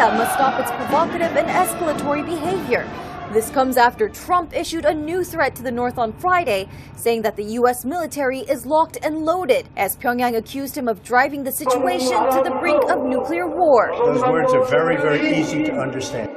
Korea must stop its provocative and escalatory behavior. This comes after Trump issued a new threat to the North on Friday, saying that the U.S. military is locked and loaded, as Pyongyang accused him of driving the situation to the brink of nuclear war. Those words are very, very easy to understand.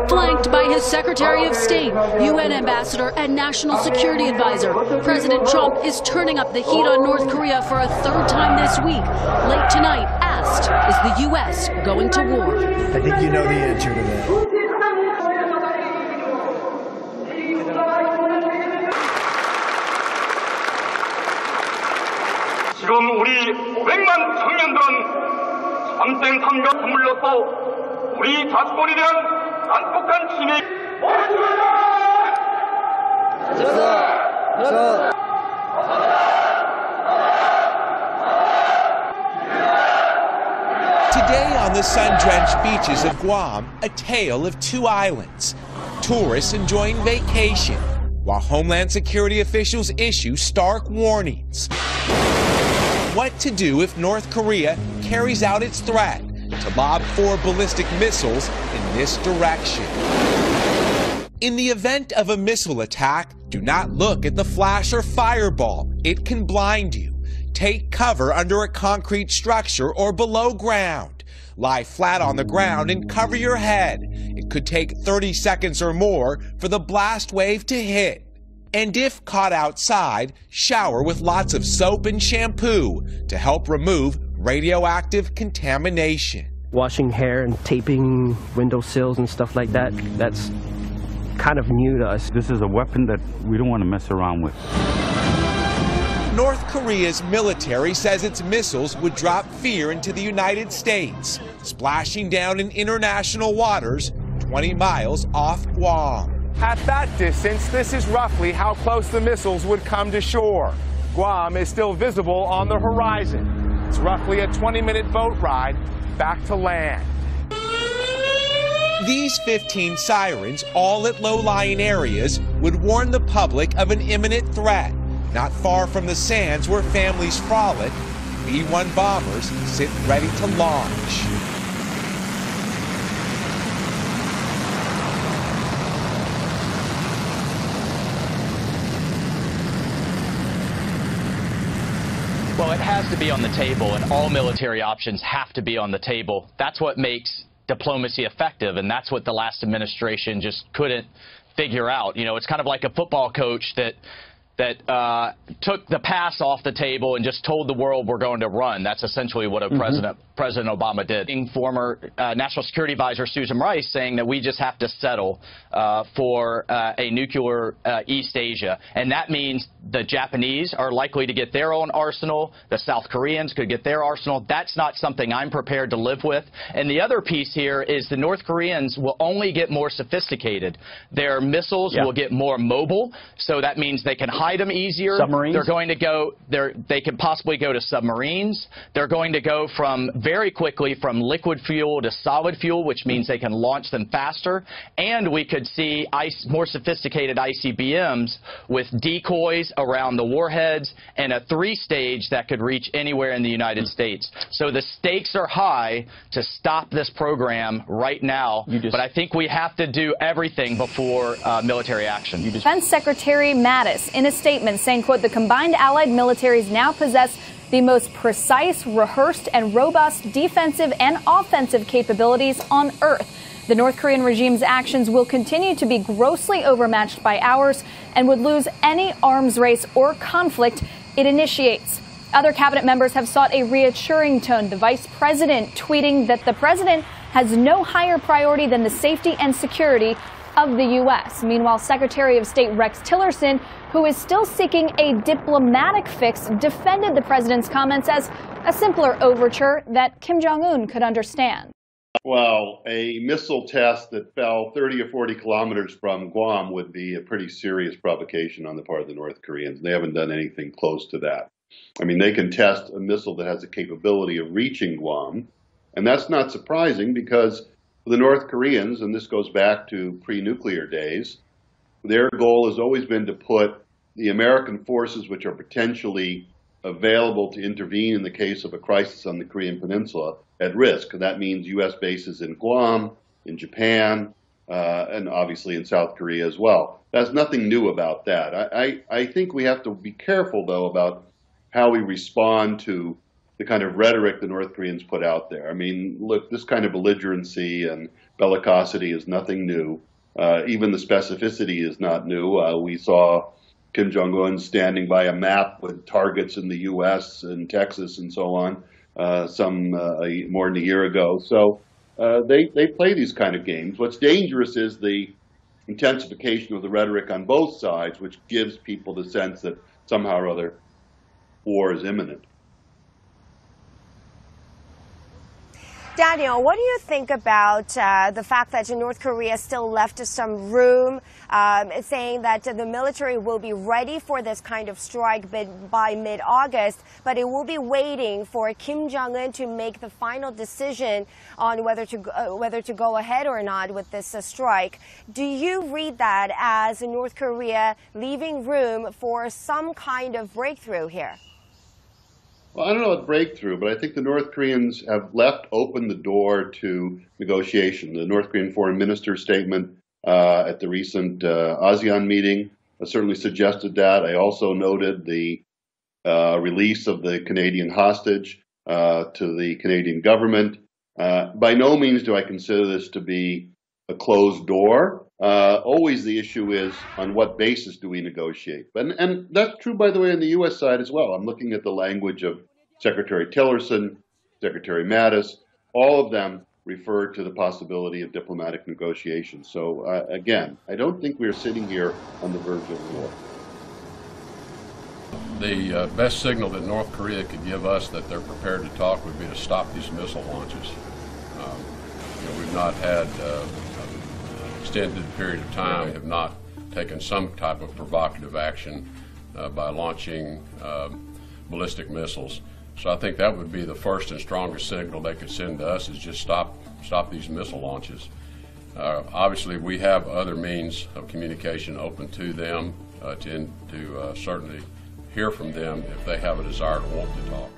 Flanked by his Secretary of State, UN Ambassador, and National Security Advisor, President Trump is turning up the heat on North Korea for a third time this week. Late tonight, asked, is the U.S. going to war? I think you know the answer to that. 지금 우리 500만 청년들은 참된 삼각 선물로서 우리 자주권에 대한 난폭한 침해 Today on the sun-drenched beaches of Guam, a tale of two islands. Tourists enjoying vacation, while Homeland Security officials issue stark warnings. What to do if North Korea carries out its threat to lob 4 ballistic missiles in this direction. In the event of a missile attack, do not look at the flash or fireball. It can blind you. Take cover under a concrete structure or below ground. Lie flat on the ground and cover your head. It could take 30 seconds or more for the blast wave to hit. And if caught outside, shower with lots of soap and shampoo to help remove radioactive contamination. Washing hair and taping windowsills and stuff like that, that's kind of new to us. This is a weapon that we don't want to mess around with. North Korea's military says its missiles would drop fear into the United States, splashing down in international waters 20 miles off Guam. At that distance, this is roughly how close the missiles would come to shore. Guam is still visible on the horizon. It's roughly a 20-minute boat ride back to land. These 15 sirens, all at low-lying areas, would warn the public of an imminent threat. Not far from the sands where families frolic, B-1 bombers sit ready to launch. Well, it has to be on the table, and all military options have to be on the table. That's what makes diplomacy effective, and that's what the last administration just couldn't figure out. You know, it's kind of like a football coach that took the pass off the table and just told the world we're going to run. That's essentially what President Obama did. Former National Security Advisor Susan Rice saying that we just have to settle for a nuclear East Asia. And that means the Japanese are likely to get their own arsenal. The South Koreans could get their arsenal. That's not something I'm prepared to live with. And the other piece here is the North Koreans will only get more sophisticated. Their missiles will get more mobile, so that means they can hide them easier. Submarines? They're going to go, they can possibly go to submarines. They're going to go very quickly from liquid fuel to solid fuel, which means they can launch them faster. And we could see more sophisticated ICBMs with decoys around the warheads and a 3-stage that could reach anywhere in the United States. So the stakes are high to stop this program right now. But I think we have to do everything before military action. Defense Secretary Mattis in a statement saying, quote, the combined allied militaries now possess the most precise, rehearsed, and robust defensive and offensive capabilities on Earth. The North Korean regime's actions will continue to be grossly overmatched by ours and would lose any arms race or conflict it initiates. Other cabinet members have sought a reassuring tone. The vice president tweeting that the president has no higher priority than the safety and security of the U.S. Meanwhile, Secretary of State Rex Tillerson, who is still seeking a diplomatic fix, defended the president's comments as a simpler overture that Kim Jong-un could understand. Well, a missile test that fell 30 or 40 kilometers from Guam would be a pretty serious provocation on the part of the North Koreans. They haven't done anything close to that. I mean, they can test a missile that has the capability of reaching Guam, and that's not surprising because the North Koreans, and this goes back to pre-nuclear days, their goal has always been to put the American forces, which are potentially available to intervene in the case of a crisis on the Korean Peninsula at risk. That means U.S. bases in Guam, in Japan, and obviously in South Korea as well. There's nothing new about that. I think we have to be careful, though, about how we respond to the kind of rhetoric the North Koreans put out there. I mean, look, this kind of belligerency and bellicosity is nothing new. Even the specificity is not new. We saw Kim Jong-un standing by a map with targets in the U.S. and Texas and so on, more than a year ago. So they play these kind of games. What's dangerous is the intensification of the rhetoric on both sides, which gives people the sense that somehow or other war is imminent. Daniel, what do you think about the fact that North Korea still left some room, saying that the military will be ready for this kind of strike by mid-August, but it will be waiting for Kim Jong-un to make the final decision on whether to go ahead or not with this strike? Do you read that as North Korea leaving room for some kind of breakthrough here? Well, I don't know about breakthrough, but I think the North Koreans have left open the door to negotiation. The North Korean foreign minister's statement at the recent ASEAN meeting certainly suggested that. I also noted the release of the Canadian hostage to the Canadian government. By no means do I consider this to be a closed door. Always the issue is on what basis do we negotiate? And that's true, by the way, on the U.S. side as well. I'm looking at the language of Secretary Tillerson, Secretary Mattis. All of them refer to the possibility of diplomatic negotiations. So again, I don't think we're sitting here on the verge of war. The best signal that North Korea could give us that they're prepared to talk would be to stop these missile launches. We've not had extended period of time, have not taken some type of provocative action by launching ballistic missiles. So I think that would be the first and strongest signal they could send to us, is just stop these missile launches. Obviously, we have other means of communication open to them to certainly hear from them if they have a desire to want to talk.